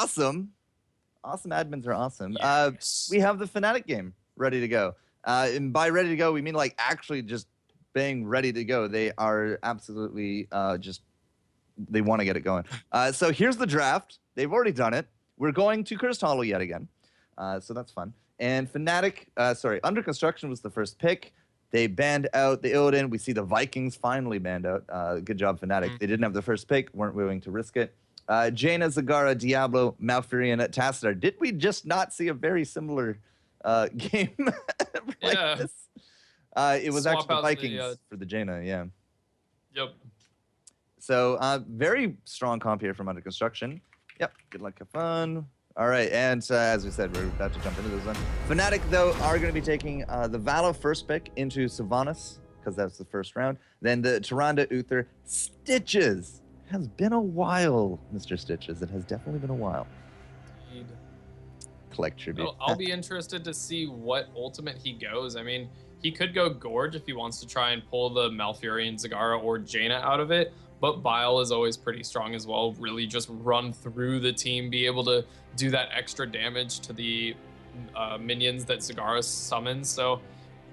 awesome. Awesome admins are awesome. Yes. We have the Fnatic game ready to go. And by ready to go, we mean like actually just being ready to go. They are absolutely they want to get it going. So here's the draft. They've already done it. We're going to Cursed Hollow yet again. So that's fun. And Fnatic, Under Construction was the first pick. They banned out the Illidan. We see the Vikings finally banned out. Good job, Fnatic. They didn't have the first pick, weren't willing to risk it. Jaina, Zagara, Diablo, Malfurion, Tassadar. Did we just not see a very similar game like this? It was Swap actually the out Vikings for the Jaina, yeah. Yep. So very strong comp here from Under Construction. Yep, good luck, have fun. All right, and as we said, we're about to jump into this one. Fnatic, though, are going to be taking the Valo first pick into Sylvanas, because that's the first round. Then the Tyrande, Uther, Stitches. Has been a while, Mr. Stitches. It has definitely been a while. Indeed. Collect tribute. Well, I'll be interested to see what ultimate he goes. I mean, he could go Gorge if he wants to try and pull the Malfurion, Zagara, or Jaina out of it. But Bile is always pretty strong as well. Really just run through the team, be able to do that extra damage to the minions that Zagara summons. So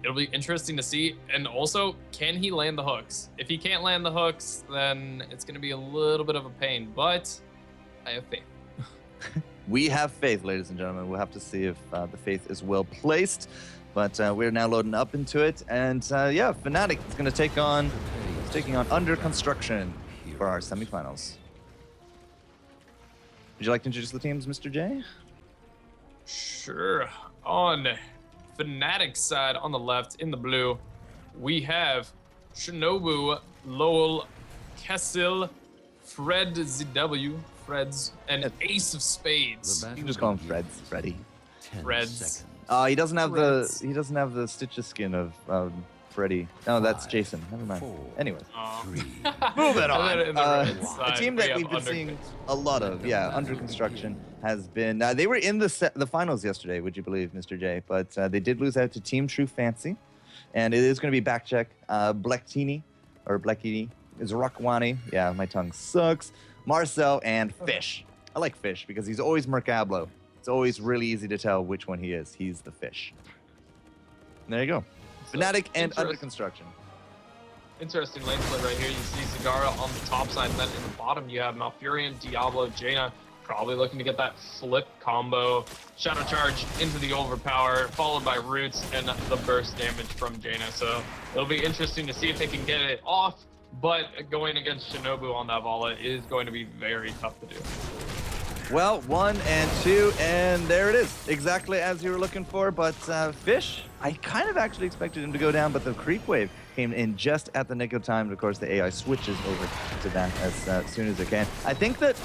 it'll be interesting to see. And also, can he land the hooks? If he can't land the hooks, then it's going to be a little bit of a pain. But I have faith. We have faith, ladies and gentlemen. We'll have to see if the faith is well placed. But we're now loading up into it. And yeah, Fnatic is going to take on... taking on Under Construction for our semifinals. Would you like to introduce the teams, Mr. J? Sure. On Fnatic's side, on the left, in the blue, we have Shinobu, Lowell, Kessil, Fred ZW, Freds, and Ace of Spades. You can just call him Freds, Freddy. Freds. He doesn't have the Stitches skin of Freddy. No, that's Jason. Never mind. Anyways, moving on. A team that we've been seeing a lot of, Under Construction has been. They were in the finals yesterday, would you believe, Mr. J? But they did lose out to Team True Fancy, and it is going to be backcheck. Blacktini or Blackini is Rakwani. Yeah, my tongue sucks. Marcel and Fish. I like Fish because he's always Mercablo. It's always really easy to tell which one he is. He's the Fish. And there you go. Fnatic and Under Construction. Interesting lane split right here. You see Zagara on the top side, and then in the bottom you have Malfurion, Diablo, Jaina, probably looking to get that flip combo. Shadow Charge into the Overpower, followed by Roots and the burst damage from Jaina. So it'll be interesting to see if they can get it off, but going against Shinobu on that Vala is going to be very tough to do. Well, 1 and 2, and there it is. Exactly as you were looking for, but Fish, I kind of actually expected him to go down, but the creep wave came in just at the nick of time, and of course the AI switches over to that as soon as it can. I think that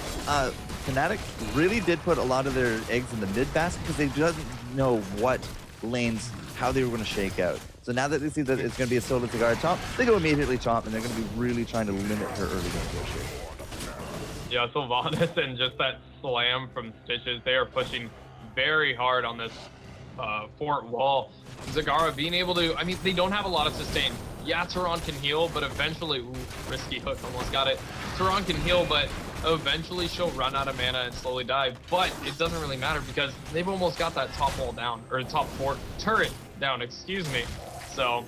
Fnatic really did put a lot of their eggs in the mid basket because they didn't know what lanes, how they were going to shake out. So now that they see that it's going to be a solo Zagara top, they go immediately top, and they're going to be really trying to limit her early game shake. Yeah, Sylvanas and just that slam from Stitches, they are pushing very hard on this fort wall. Zagara being able to, I mean, they don't have a lot of sustain. Yeah, Tehran can heal, but eventually, risky hook, almost got it. Tehran can heal, but eventually she'll run out of mana and slowly die. But it doesn't really matter because they've almost got that top wall down, or top fort turret down, excuse me. So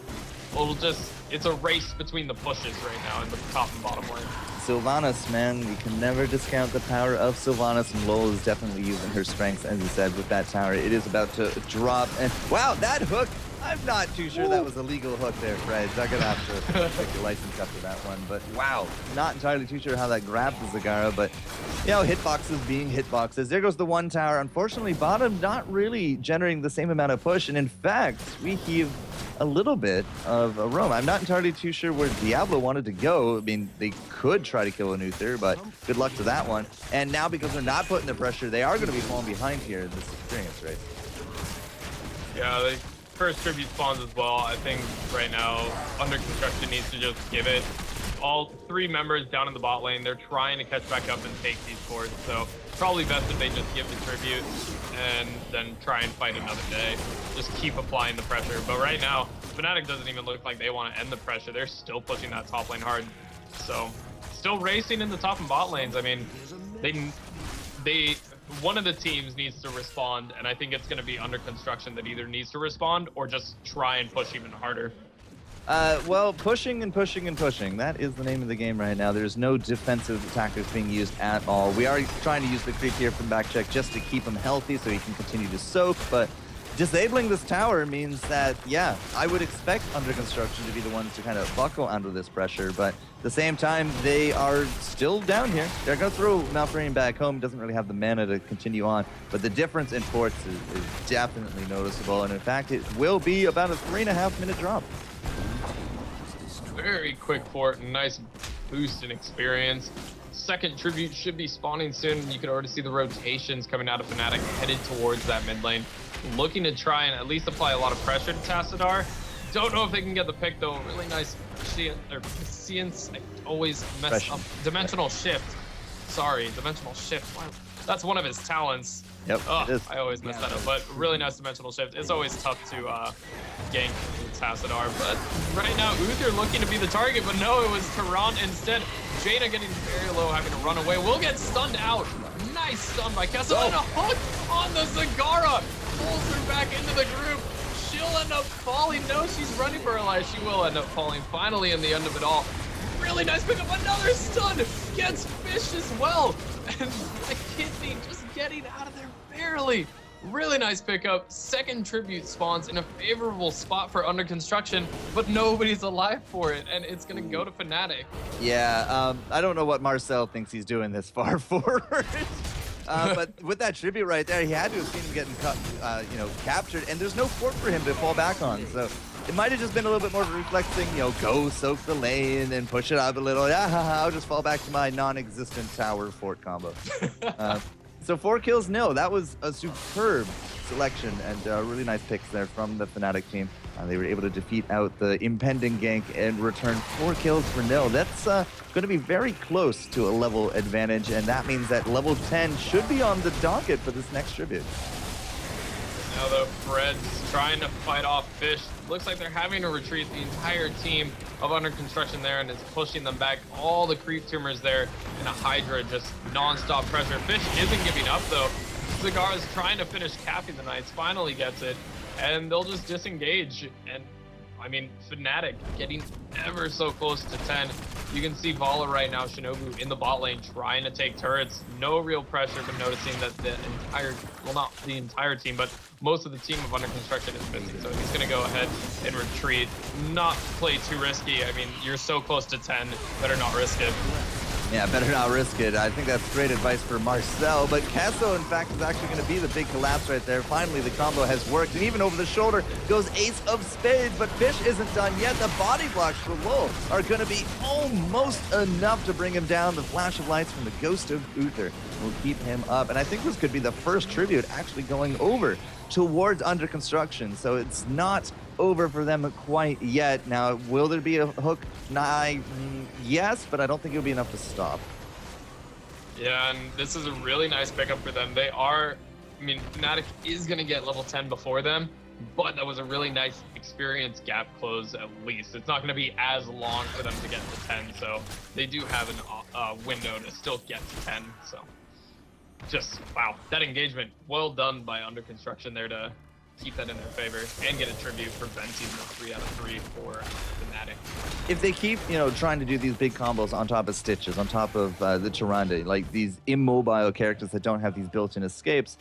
it's a race between the pushes right now in the top and bottom lane. Sylvanas, man, you can never discount the power of Sylvanas, and Lowell is definitely using her strengths, as you said, with that tower. It is about to drop, and wow, that hook, I'm not too sure that was a legal hook there, Fred. I'm gonna have to take your license after that one, but wow, not entirely too sure how that grabbed the Zagara, but you know, hitboxes being hitboxes. There goes the one tower. Unfortunately, bottom not really generating the same amount of push, and in fact, we heave a little bit of a roam. I'm not entirely too sure where Diablo wanted to go. I mean, they could try to kill an Uther, but good luck to that one. And now, because they're not putting the pressure, they are going to be falling behind here in this experience, right? Yeah, they first tribute spawns as well. I think right now, Under Construction needs to just give it. All 3 members down in the bot lane, they're trying to catch back up and take these forts. So probably best if they just give the tribute and then try and fight another day. Just keep applying the pressure. But right now, Fnatic doesn't even look like they want to end the pressure. They're still pushing that top lane hard. So still racing in the top and bot lanes. I mean, one of the teams needs to respond, and I think it's going to be Under Construction that either needs to respond or just try and push even harder. Well, pushing and pushing and pushing. That is the name of the game right now. There's no defensive attackers being used at all. We are trying to use the creep here from back check just to keep him healthy so he can continue to soak, but disabling this tower means that, yeah, I would expect Under Construction to be the ones to kind of buckle under this pressure, but at the same time, they are still down here. They're going to throw Malfurion back home. Doesn't really have the mana to continue on, but the difference in ports is definitely noticeable, and in fact, it will be about a 3.5-minute drop. Very quick fort, nice boost in experience. Second tribute should be spawning soon. You can already see the rotations coming out of Fnatic headed towards that mid lane. Looking to try and at least apply a lot of pressure to Tassadar. Don't know if they can get the pick though. Really nice Science. I always mess up. Dimensional shift. Sorry, dimensional shift. Wow. That's one of his talents. Yep, it is. I always mess that up, but really nice dimensional shift. It's always tough to gank Tassadar, but right now Uther looking to be the target, but no, it was Tehran instead. Jaina getting very low, having to run away. Will get stunned out. Nice stun by Kessel, and a hook on the Zagara. Pulls her back into the group. She'll end up falling. No, she's running for her life. She will end up falling finally in the end of it all. Really nice pickup. Another stun. Gets Fish as well. And the Kidney just getting out of there barely. Really nice pickup. Second tribute spawns in a favorable spot for Under Construction, but nobody's alive for it, and it's going to go to Fnatic. Yeah, I don't know what Marcel thinks he's doing this far forward. But with that tribute right there, he had to have seen him getting captured, and there's no fort for him to fall back on. So it might have just been a little bit more reflexing, go soak the lane and push it up a little. Yeah, I'll just fall back to my non-existent tower fort combo. So 4 kills, no, that was a superb selection and really nice picks there from the Fnatic team. They were able to defeat out the impending gank and return 4 kills for nil. That's going to be very close to a level advantage, and that means that level 10 should be on the docket for this next tribute. Now the Fred's trying to fight off Fish. Looks like they're having to retreat the entire team of Under Construction there, and it's pushing them back. All the creep tumors there, and a Hydra just non-stop pressure. Fish isn't giving up though. Zagara's trying to finish capping the Knights, finally gets it, and they'll just disengage. And I mean, Fnatic getting ever so close to 10. You can see Vala right now, Shinobu in the bot lane trying to take turrets. No real pressure, but noticing that the entire, well, not the entire team, but most of the team of Under Construction is missing. So he's going to go ahead and retreat, not play too risky. I mean, you're so close to 10, better not risk it. Yeah, better not risk it. I think that's great advice for Marcel, but Kesso, in fact, is actually going to be the big collapse right there. Finally, the combo has worked, and even over the shoulder goes Ace of Spades, but Fish isn't done yet. The body blocks for Lowell are going to be almost enough to bring him down. The flash of lights from the Ghost of Uther will keep him up, and I think this could be the first tribute actually going over towards Under Construction, so it's not over for them quite yet. Now, will there be a hook? Yes, but I don't think it'll be enough to stop. Yeah, and this is a really nice pickup for them. They are, I mean, Fnatic is going to get level 10 before them, but that was a really nice experience gap close at least. It's not going to be as long for them to get to 10, so they do have a window to still get to 10, so just, wow, that engagement, well done by Under Construction there to keep that in their favor and get a tribute for preventing the 3 out of 3 for Fnatic. If they keep, trying to do these big combos on top of Stitches, on top of the Tyrande, like these immobile characters that don't have these built-in escapes,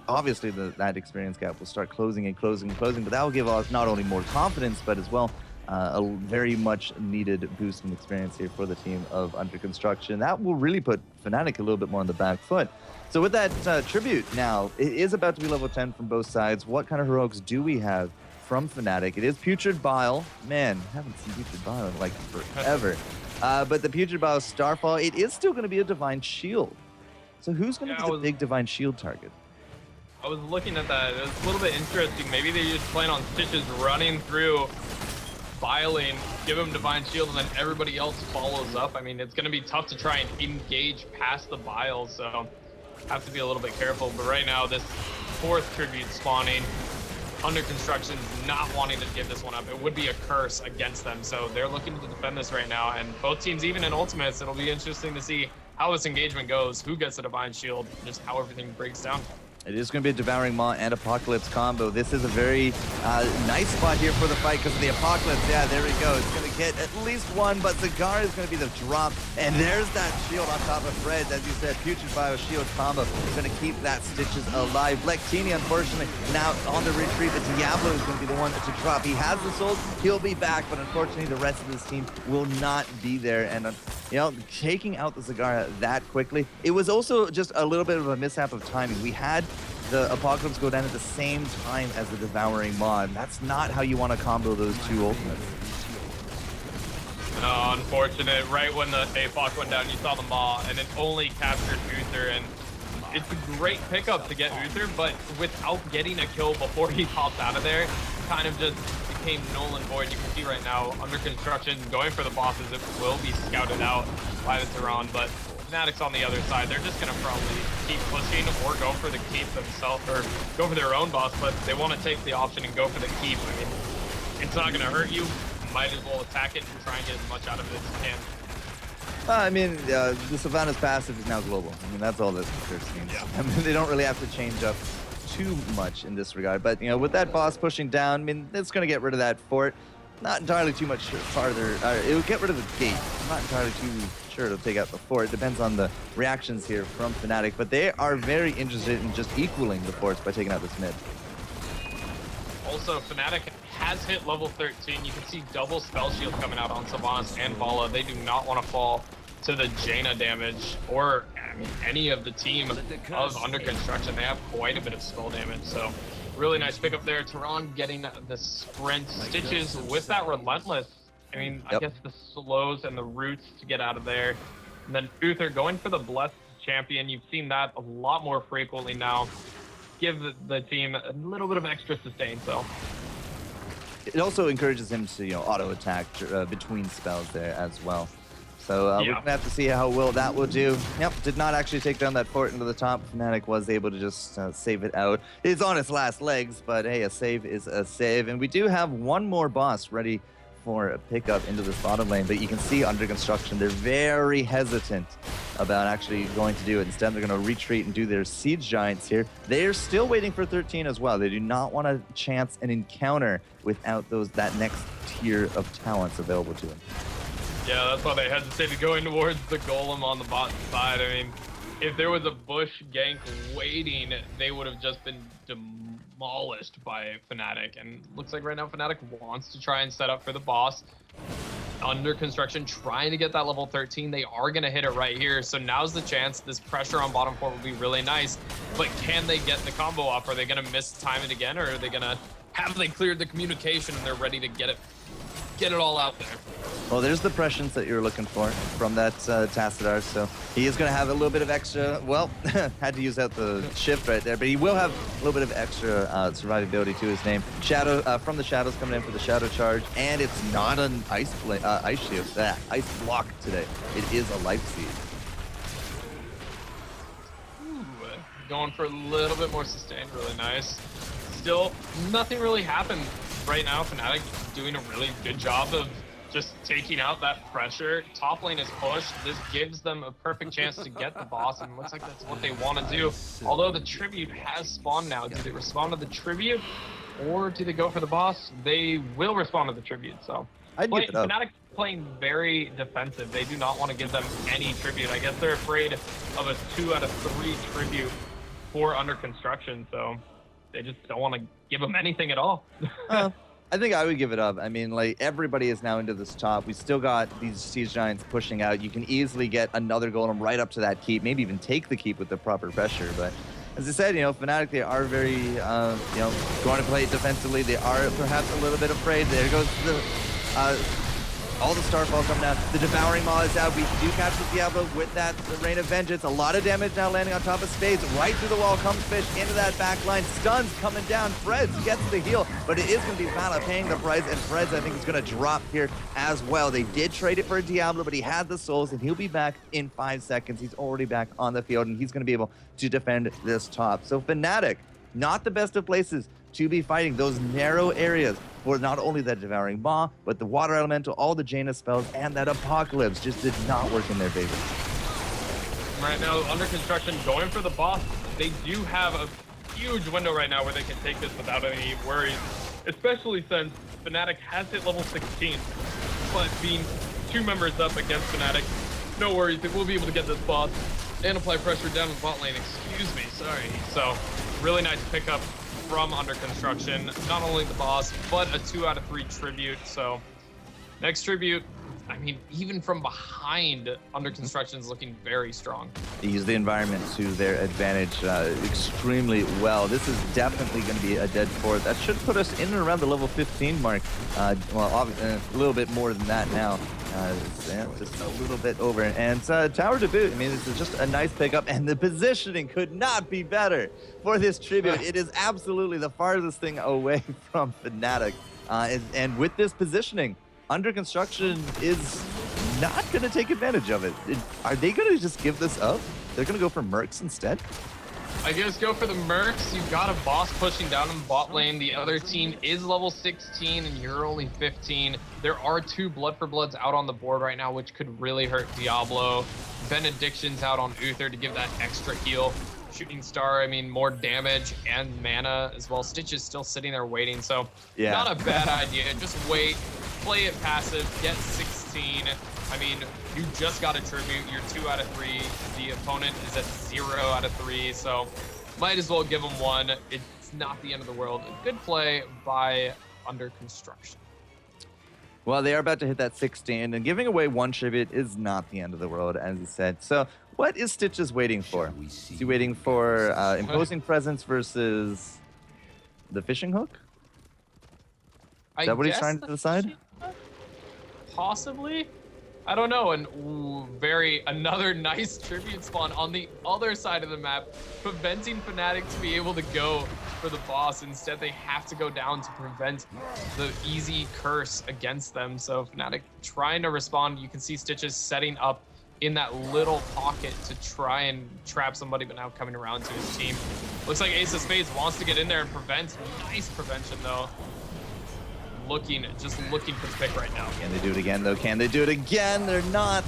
obviously that experience gap will start closing and closing and closing, but that will give us not only more confidence, but as well a very much needed boost in experience here for the team of Under Construction. That will really put Fnatic a little bit more on the back foot. So with that tribute now, it is about to be level 10 from both sides. What kind of heroics do we have from Fnatic? It is Putrid Bile. Man, haven't seen Putrid Bile in like forever. But the Putrid Bile Starfall, it is still going to be a Divine Shield. So who's going to be the big Divine Shield target? I was looking at that. It was a little bit interesting. Maybe they just plan on Stitches running through Biling, give him Divine Shield, and then everybody else follows up. I mean, it's going to be tough to try and engage past the Bile, so have to be a little bit careful. But right now, this 4th tribute spawning, Under Construction's not wanting to give this one up. It would be a curse against them, so they're looking to defend this right now. And both teams, even in ultimates, it'll be interesting to see how this engagement goes, who gets the Divine Shield, just how everything breaks down. It is going to be a Devouring Maw and Apocalypse combo. This is a very nice spot here for the fight because of the Apocalypse. Yeah, there we go. It's going to get at least one, but Cigar is going to be the drop. And there's that shield on top of Fred. As you said, Putrid Bio shield combo is going to keep that Stitches alive. Lectini, unfortunately, now on the retreat. The Diablo is going to be the one to drop. He has the souls. He'll be back, but unfortunately, the rest of his team will not be there. And, you know, taking out the Cigar that quickly, it was also just a little bit of a mishap of timing. We had the Apocalypse go down at the same time as the Devouring Maw, and that's not how you want to combo those two ultimates. No, unfortunate. Right when the Apoc went down, you saw the Maw, and it only captured Uther, and it's a great pickup to get Uther, but without getting a kill before he popped out of there, kind of just became null and void. You can see right now, under construction, going for the bosses, it will be scouted out by the Tehran, but Fnatic's on the other side. They're just going to probably keep pushing or go for the keep themselves or go for their own boss, but they want to take the option and go for the keep. I mean, it's not going to hurt you. Might as well attack it and try and get as much out of it as you can. I mean, the Sylvanas passive is now global. I mean, that's all this means. Yeah. I mean, they don't really have to change up too much in this regard. But, you know, with that boss pushing down, I mean, it's going to get rid of that fort. Not entirely too much farther. It will get rid of the gate. I'm not entirely too sure it'll take out the fort. It depends on the reactions here from Fnatic, but they are very interested in just equaling the forts by taking out this mid. Also, Fnatic has hit level 13. You can see double spell shield coming out on Sylvanas and Vala. They do not want to fall to the Jaina damage or any of the team of under construction. They have quite a bit of spell damage, so really nice pickup there. Tehran getting the sprint. Stitches with that relentless. I mean, I guess the slows and the roots to get out of there. And then Uther going for the blessed champion. You've seen that a lot more frequently now. Give the team a little bit of extra sustain, so. It also encourages him to, you know, auto attack between spells there as well. So we're gonna have to see how well that will do. Yep, did not actually take down that fort into the top. Fnatic was able to just save it out. It's on its last legs, but hey, a save is a save. And we do have one more boss ready for a pickup into this bottom lane, but you can see under construction, they're very hesitant about actually going to do it. Instead, they're going to retreat and do their Siege Giants here. They're still waiting for 13 as well. They do not want to chance an encounter without that next tier of talents available to them. Yeah, that's why they hesitated going towards the golem on the bottom side. I mean, if there was a bush gank waiting, they would have just been demolished by Fnatic. And looks like right now Fnatic wants to try and set up for the boss. Under construction, trying to get that level 13. They are going to hit it right here. So now's the chance. This pressure on bottom 4 will be really nice. But can they get the combo off? Are they going to miss time it again? Or are they going to have they cleared the communication and they're ready to get it all out there? Well, there's the prescience that you're looking for from that Tassadar, so he is going to have a little bit of extra, well, had to use out the shift right there, but he will have a little bit of extra survivability to his name. Shadow, from the shadows coming in for the shadow charge, and it's not an ice shield, ice block today. It is a life seed. Ooh, going for a little bit more sustain, really nice. Still, nothing really happened right now. Fnatic doing a really good job of just taking out that pressure. Top lane is pushed. This gives them a perfect chance to get the boss, and it looks like that's what they want to do. Although the tribute has spawned now. Do they respond to the tribute, or do they go for the boss? They will respond to the tribute, so. Fnatic playing very defensive. They do not want to give them any tribute. I guess they're afraid of a 2 out of 3 tribute for under construction, so they just don't want to give them anything at all. I think I would give it up. I mean, like, everybody is now into this top. We still got these Siege Giants pushing out. You can easily get another golem right up to that keep, maybe even take the keep with the proper pressure. But as I said, you know, Fnatic, they are very, you know, going to play defensively. They are perhaps a little bit afraid. There goes the, all the Starfall coming out. The Devouring Maw is out. We do capture Diablo with that Rain of Vengeance. A lot of damage now landing on top of Spades. Right through the wall comes Fish into that back line. Stuns coming down. Freds gets the heal, but it is going to be Vala paying the price, and Freds, I think, is going to drop here as well. They did trade it for a Diablo, but he had the souls, and he'll be back in 5 seconds. He's already back on the field, and he's going to be able to defend this top. So Fnatic, not the best of places to be fighting those narrow areas for not only that Devouring Maw, but the Water Elemental, all the Jaina spells, and that Apocalypse just did not work in their favor. right now. Under construction, going for the boss. They do have a huge window right now where they can take this without any worries, especially since Fnatic has hit level 16, but being 2 members up against Fnatic, no worries, they will be able to get this boss and apply pressure down in the bot lane, excuse me, sorry. So, really nice pickup from Under Construction, not only the boss, but a 2 out of 3 tribute. So, next tribute, I mean, even from behind, Under Construction is looking very strong. They use the environment to their advantage extremely well. This is definitely going to be a dead fourth. That should put us in and around the level 15 mark. Well, a little bit more than that now. Yeah, just a little bit over. And tower to boot. I mean, this is just a nice pickup, and the positioning could not be better for this tribute. It is absolutely the farthest thing away from Fnatic. And with this positioning, Under Construction is not going to take advantage of it. Are they going to just give this up? They're going to go for Mercs instead? I guess go for the Mercs. You've got a boss pushing down in the bot lane. The other team is level 16 and you're only 15. There are 2 Blood for Bloods out on the board right now, which could really hurt Diablo. Benediction's out on Uther to give that extra heal. Shooting Star, I mean, more damage and mana as well. Stitch is still sitting there waiting, so yeah. Not a bad idea. Just wait, play it passive, get 16. I mean, you just got a tribute. You're 2 out of 3. The opponent is at 0 out of 3, so might as well give them 1. It's not the end of the world. Good play by Under Construction. Well, they are about to hit that 16, and giving away 1 tribute is not the end of the world, as you said. So what is Stitches waiting for? Is he waiting for imposing presence versus the fishing hook? Is that what he's trying to decide? Possibly. I don't know. And another nice tribute spawn on the other side of the map, preventing Fnatic to be able to go for the boss. Instead, they have to go down to prevent the easy curse against them. So Fnatic trying to respond. You can see Stitches setting up in that little pocket to try and trap somebody, but now coming around to his team. Looks like Ace of Spades wants to get in there and prevent. Nice prevention, though. Just looking for the pick right now. Can they do it again, though? Can they do it again? They're not.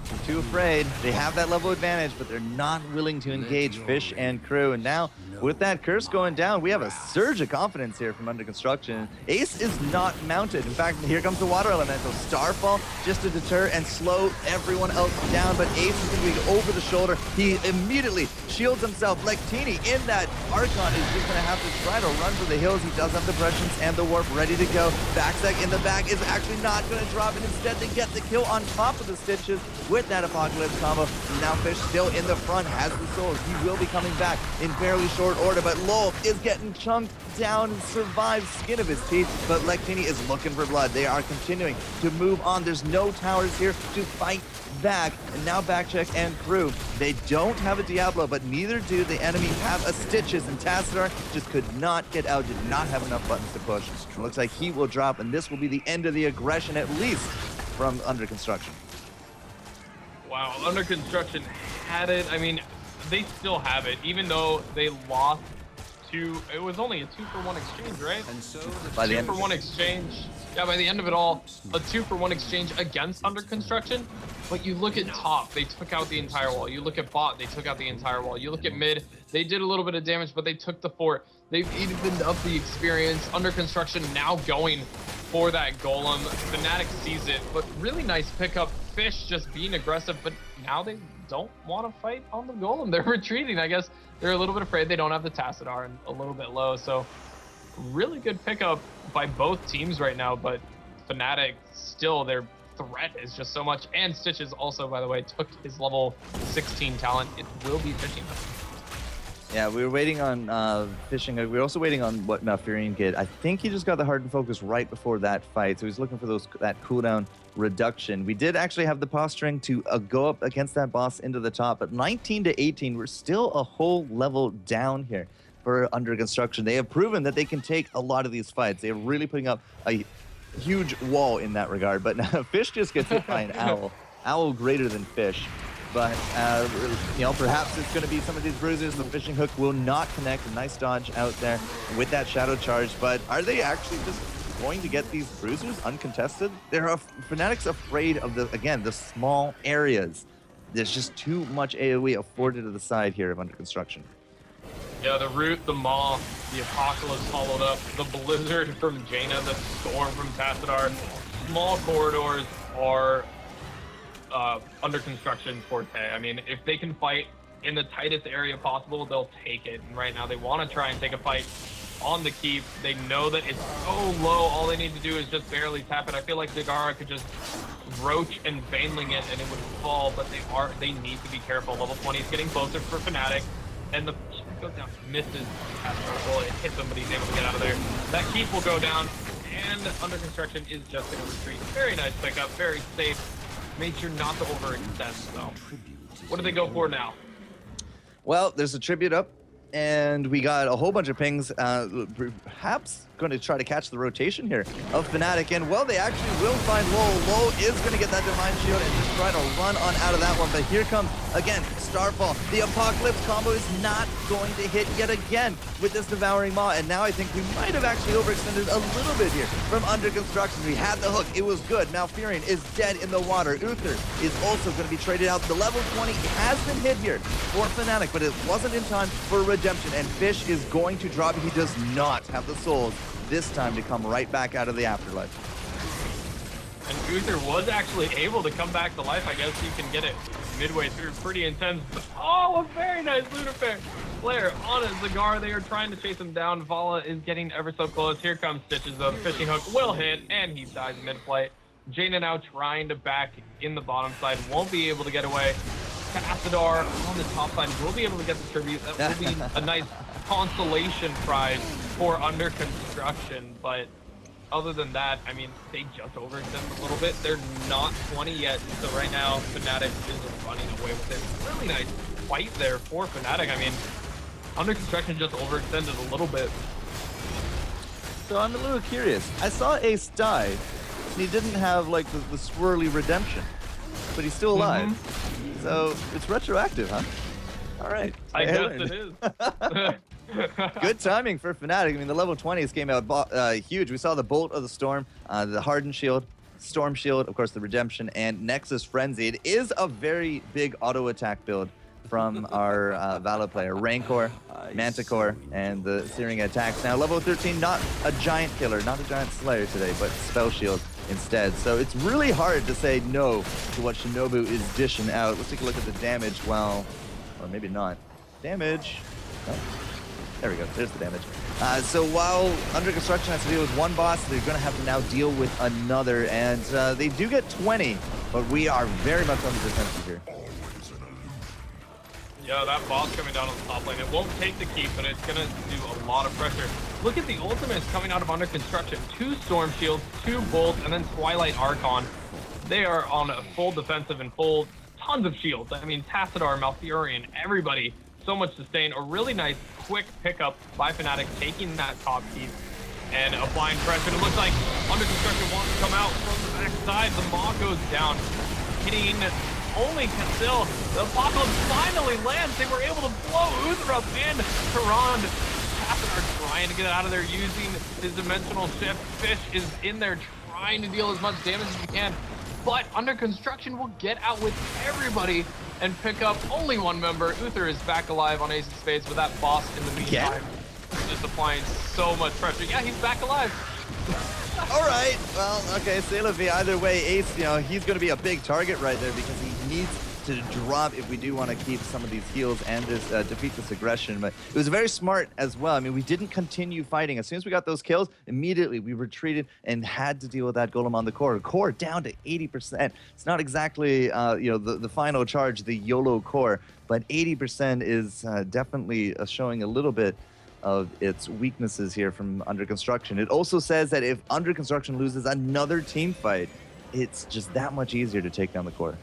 They're too afraid. They have that level advantage, but they're not willing to engage Fish and crew. And now, with that curse going down, we have a surge of confidence here from Under Construction. Ace is not mounted. In fact, here comes the Water Elemental. Starfall just to deter and slow everyone else down, but Ace is going to be over the shoulder. He immediately shields himself. Lectini in that Archon is just going to have to try to run for the hills. He does have the Prescience and the Warp ready to go. Backsec in the back is actually not going to drop, and instead they get the kill on top of the Stitches with that Apocalypse combo. Now Fish still in the front, has the souls. He will be coming back in fairly short order, but Lowell is getting chunked down and survives skin of his teeth, but Lectini is looking for blood. They are continuing to move on. There's no towers here to fight back, and now Backcheck and crew, they don't have a Diablo, but neither do the enemy have a Stitches, and Tassadar just could not get out, did not have enough buttons to push. It looks like he will drop, and this will be the end of the aggression, at least from Under Construction. Wow, Under Construction had it. I mean, they still have it, even though they lost it was only a 2-for-1 exchange, right? And so by the 2-for-1 exchange. Yeah, by the end of it all, a 2-for-1 exchange against Under Construction. But you look at top, they took out the entire wall. You look at bot, they took out the entire wall. You look at mid, they did a little bit of damage, but they took the fort. They've evened up the experience. Under Construction now going for that golem. Fnatic sees it, but really nice pickup. Fish just being aggressive, but now they don't want to fight on the golem. They're retreating. I guess they're a little bit afraid. They don't have the Tassadar and a little bit low. So really good pickup by both teams right now, but Fnatic still, their threat is just so much. And Stitches also, by the way, took his level 16 talent. It will be fishing. Yeah, we were waiting on fishing. We were also waiting on what Malfurion get. I think he just got the hardened focus right before that fight, so he's looking for that cooldown reduction. We did actually have the posturing to go up against that boss into the top, but 19 to 18, we're still a whole level down here for Under Construction. They have proven that they can take a lot of these fights. They're really putting up a huge wall in that regard, but now Fish just gets hit by an owl. Owl greater than Fish. But, you know, perhaps it's going to be some of these bruises. The fishing hook will not connect. A nice dodge out there with that shadow charge. But are they actually just going to get these bruisers uncontested? Fnatic's afraid of the small areas. there's just too much AoE afforded to the side here of Under Construction. Yeah, the Root, the Maw, the Apocalypse followed up, the Blizzard from Jaina, the Storm from Tassadar. Small corridors are Under Construction's forte. I mean, if they can fight in the tightest area possible, they'll take it. And right now they want to try and take a fight on the keep. They know that it's so low, all they need to do is just barely tap it. I feel like Zagara could just roach and Baneling it and it would fall, but they need to be careful. Level 20 is getting closer for Fnatic, and the goes down, misses well, it hits him, but he's able to get out of there. That keep will go down, and Under Construction is just going to retreat. Very nice pickup, very safe. Made sure not to overextend, so. What do they go for now? Well, there's a tribute up, and we got a whole bunch of pings, perhaps going to try to catch the rotation here of Fnatic, and well, they actually will find Low. Low is going to get that Divine Shield and just try to run on out of that one, but here comes, again, Starfall. The Apocalypse combo is not going to hit yet again with this Devouring Maw, and now I think we might have actually overextended a little bit here from Under Construction. We had the hook, it was good. Now Furion is dead in the water. Uther is also going to be traded out. The level 20 has been hit here for Fnatic, but it wasn't in time for redemption, and Fish is going to drop. He does not have the souls this time to come right back out of the afterlife. And Uther was actually able to come back to life. I guess you can get it midway through. Pretty intense. Oh, a very nice Lucifer flare on a Zagara. They are trying to chase him down. Vala is getting ever so close. Here comes Stitches though. The fishing hook will hit, and he dies mid-play. Jaina now trying to back in the bottom side. Won't be able to get away. Tassadar on the top side will be able to get the tribute. That will be a nice consolation prize for Under Construction, but other than that, I mean, they just overextended a little bit. They're not 20 yet, so right now Fnatic is running away with it. Really nice fight there for Fnatic. I mean, Under Construction just overextended a little bit. So I'm a little curious. I saw Ace die, and he didn't have like the swirly redemption, but he's still alive. So it's retroactive, huh? All right. I guess it is. Good timing for Fnatic. I mean, the level 20s came out huge. We saw the Bolt of the Storm, the Hardened Shield, Storm Shield, of course, the Redemption, and Nexus Frenzy. It is a very big auto attack build from our Vala player. Rancor, Manticore, and the Searing attacks. Now, level 13, not a giant killer, not a giant slayer today, but Spell Shield instead. So it's really hard to say no to what Shinobu is dishing out. Let's take a look at the damage. Well, or maybe not. Damage. Oh. There we go. There's the damage. So while Under Construction has to deal with one boss, they're going to have to now deal with another. And they do get 20, but we are very much on the defensive here. Yeah, that boss coming down on the top lane. It won't take the keep, but it's going to do a lot of pressure. Look at the ultimates coming out of Under Construction. 2 Storm Shields, 2 Bolts, and then Twilight Archon. They are on a full defensive and full tons of shields. I mean, Tassadar, Malfurion, everybody. So much sustain. A really nice quick pickup by Fnatic, taking that top keep and applying pressure. It looks like Under Construction wants to come out from the backside. The Maw goes down, hitting only Casil. The Apocalypse finally lands. They were able to blow Uther up and Tyrande. Tassadar trying to get out of there using his dimensional shift. Fish is in there trying to deal as much damage as he can. But Under Construction will get out with everybody and pick up only one member. Uther is back alive on Ace's face with that boss in the meantime. Just applying so much pressure. Yeah, he's back alive. All right. Well, okay, c'est la vie. Either way, Ace, he's going to be a big target right there because he needs to drop if we do want to keep some of these heals and this, defeat this aggression. But it was very smart as well. I mean, we didn't continue fighting. As soon as we got those kills, immediately we retreated and had to deal with that golem on the core. Core down to 80%. It's not exactly, the final charge, the YOLO core, but 80% is definitely showing a little bit of its weaknesses here from Under Construction. It also says that if Under Construction loses another team fight, it's just that much easier to take down the core.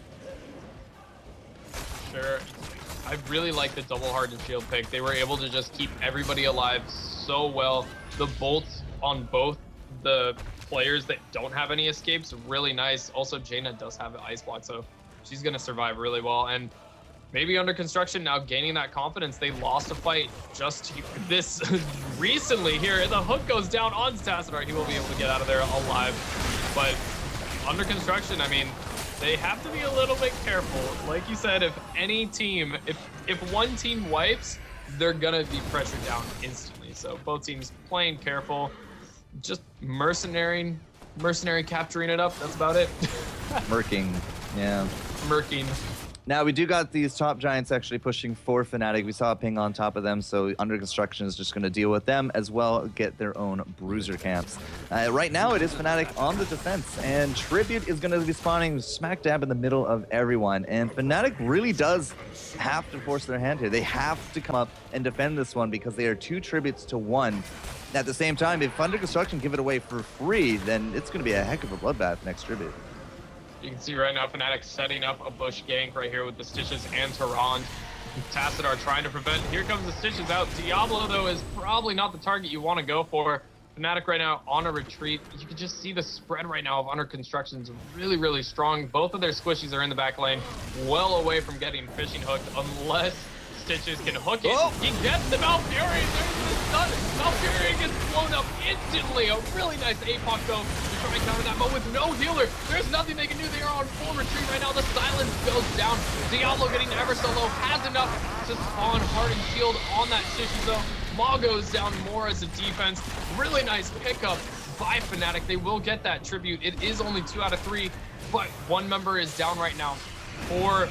Sure. I really like the double hardened shield pick. They were able to just keep everybody alive so well. The bolts on both the players that don't have any escapes, really nice. Also, Jaina does have an ice block, so she's going to survive really well. And maybe Under Construction now gaining that confidence. They lost a fight just this recently here. The hook goes down on Tassadar. He will be able to get out of there alive. But Under Construction, I mean, they have to be a little bit careful. Like you said, if any team, if one team wipes, they're gonna be pressured down instantly. So both teams playing careful, just mercenary capturing it up. That's about it. Murking, yeah. Murking. Now, we do got these top giants actually pushing for Fnatic. We saw a ping on top of them, so Under Construction is just going to deal with them as well, get their own bruiser camps. Right now, it is Fnatic on the defense, and Tribute is going to be spawning smack dab in the middle of everyone. And Fnatic really does have to force their hand here. They have to come up and defend this one because they are 2 Tributes to 1. At the same time, if Under Construction give it away for free, then it's going to be a heck of a bloodbath next Tribute. You can see right now Fnatic setting up a bush gank right here with the Stitches and Tyrande. Tassadar trying to prevent. Here comes the Stitches out. Diablo, though, is probably not the target you want to go for. Fnatic right now on a retreat. You can just see the spread right now of Under Construction's really, really strong. Both of their squishies are in the back lane, well away from getting fishing hooked, unless Stitches can hook it. Oh. He gets the Malfurion. There's the stun. Malfurion gets blown up instantly. A really nice APOC though to try and counter that, but with no healer, there's nothing they can do. They are on full retreat right now. The silence goes down. Diablo getting ever so low, has enough to spawn Hardened Shield on that Shishi though. Maw goes down more as a defense. Really nice pickup by Fnatic. They will get that tribute. It is only 2 out of 3, but one member is down right now for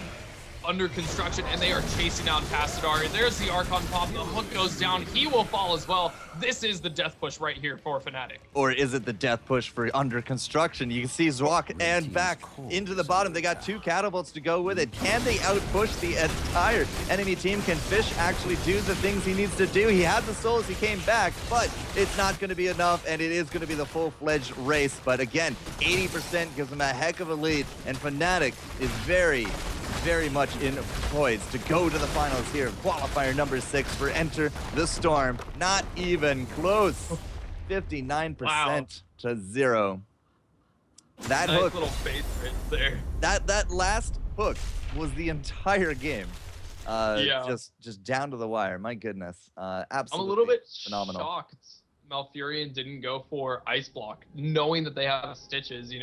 Under Construction, and they are chasing out Tassadar. There's the Archon pop. The hook goes down. He will fall as well. This is the death push right here for Fnatic. Or is it the death push for Under Construction? You can see Zwok and back into the bottom. They got 2 catapults to go with it. Can they outpush the entire enemy team? Can Fish actually do the things he needs to do? He had the souls, he came back, but it's not going to be enough, and it is going to be the full-fledged race. But again, 80% gives them a heck of a lead, and Fnatic is very much in poised to go to the finals here. Qualifier number 6 for Enter the Storm. Not even close. 59% to 0. That nice hook, little base right there. that last hook was the entire game. Yeah. Just down to the wire. My goodness. Absolutely I'm a little bit phenomenal. shocked Malfurion didn't go for Ice Block, knowing that they have Stitches, you know.